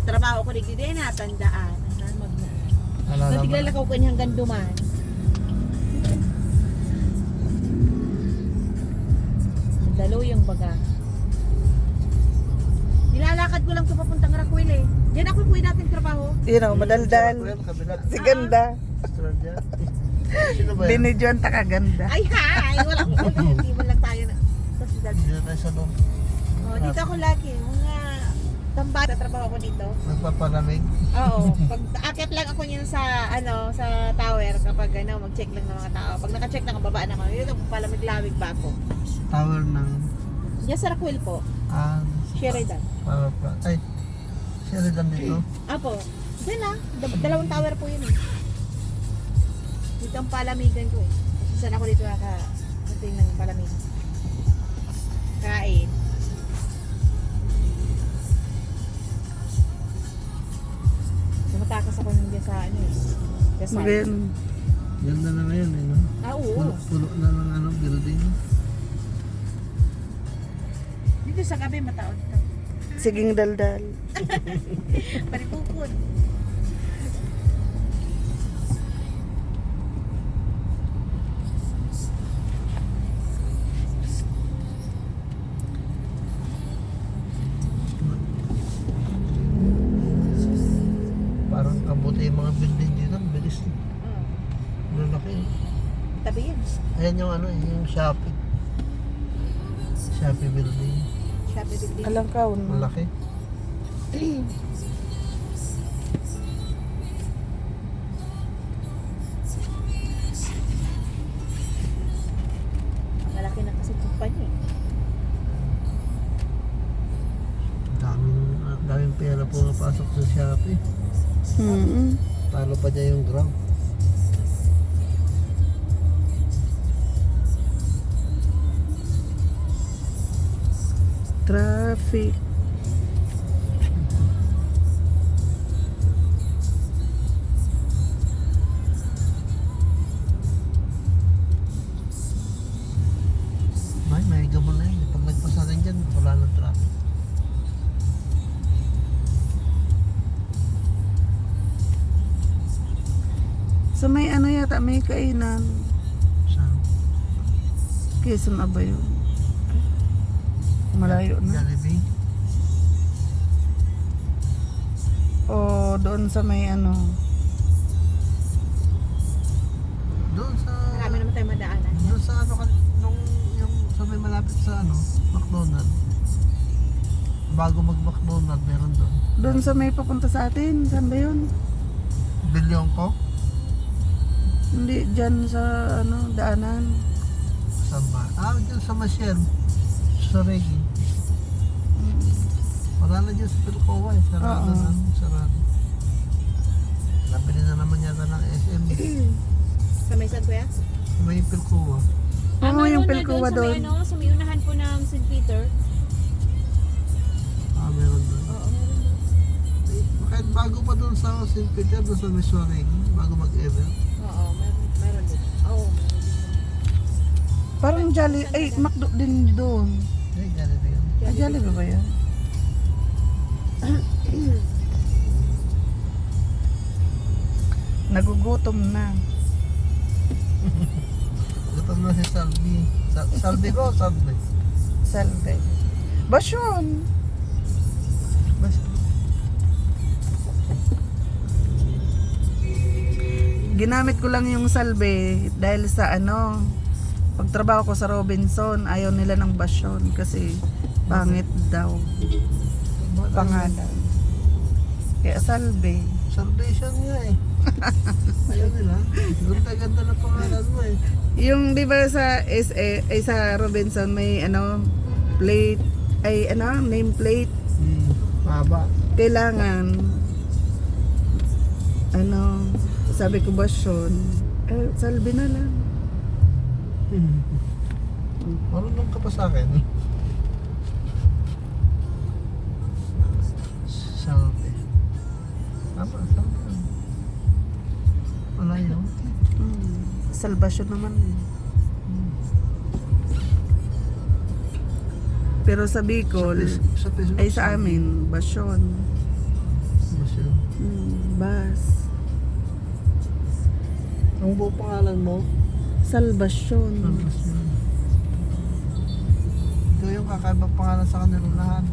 Trabaho ko digdi din na tandaan. Wala Natiglala ko kanya hanggang duman. Dalo yung baga. Nilalakad ko lang ito papuntang Rakwil eh. Diyan ako kuwi dating trabaho. You know, madaldal. Kabila. Si ganda. Australia. Sino ba yan? Binidyon ta kaganda. Ay hi! Walang hindi mo lang tayo na. Tapos Hindi na tayo sa loob. oh, dito ako lagi. Mga tambay. Trabaho ko dito. Magpapalamig. Oo. Pag akit lang ako niyan sa sa tower kapag mag-check lang ng mga tao. Pag naka-check na baba na ako. Dito palamig-lamig ba ako? Tower ng... Diyan sa Rakwil po. Sheridan. Ay, Sheridan dito. Apo. Diyan lang. Dalawang tower po yun eh. Dito ang palamigan ko eh. Kasi saan ako dito kakating ng palamig. Kain. Tumatakas ako nandiyan sa eh. Sa side. Magayon. Ganda na ngayon eh, no? Oo. Puno na ng building. Dito sa gabi mataon to. Siging daldal. Paripupod. Parang kabuti yung mga building dito. Ang bilis. Lalaki. Tabi yan. Ayan yung yung Shopee. Shopee building. Shopee building. Alang kaon. Malaki. Malaki na kasi kumpanya eh. Daming pera po napasok sa Shopee. Talo pa niya yung Grab. Traffic. May gabon na yun. Pag nagpasa rin dyan, wala ng traffic. So may yata, may kainan. Saan? Quezon ba yun? Malayo na. Jollibee. O doon sa may Doon sa... Marami naman tayo madaanan. Doon sa yung sa may malapit sa McDonald. Bago mag-McDonald, meron doon. doon sa may papunta sa atin. Saan ba yun? Bilyong ko? Hindi, dyan sa daanan. Saan ba? Dyan sa Masyel. Sa Regi. Wala na dyan sa Pilcoa eh. Sarado Oo. na. Sarado. Nabili na naman yata ng SM. Sa may saan kuya? May Pilcoa. Oo, yung Pilcoa doon. Sa may unahan po ng St. Peter. Meron doon. Oo, meron doon. Kahit bago pa doon sa St. Peter, doon sa Regi, bago mag-event. Oo, meron din. Oo, meron din. Parang Jolly, ay, McDo din doon. Ay, Jollibee yun. Ay, Jollibee ba yan? Nagugutom na. Gutom na si Salvi. Salvi ko, Salvi. Salve. Basyon. Basta. Ginamit ko lang yung salve dahil sa pagtrabaho ko sa Robinson, ayaw nila ng basyon kasi pangit daw pangalan. Kaya salve. Salvation nga eh. Ayun nila. Ganda-ganda na pangalan mo eh. Yung 'di ba sa SA ay sa Robinson may plate ay name plate Mahaba. kailangan sabi ko basyon salve na lang. Marunong ka pa sa akin eh. Salve. Tama. Wala yun. Salvation naman. Pero sa Bicol Sa Facebook, ay sa amin basyon. Bas. Ang buong pangalan mo? Salvasyon. Salvasyon. Ikaw yung kakaibang pangalan sa kanilang lahat.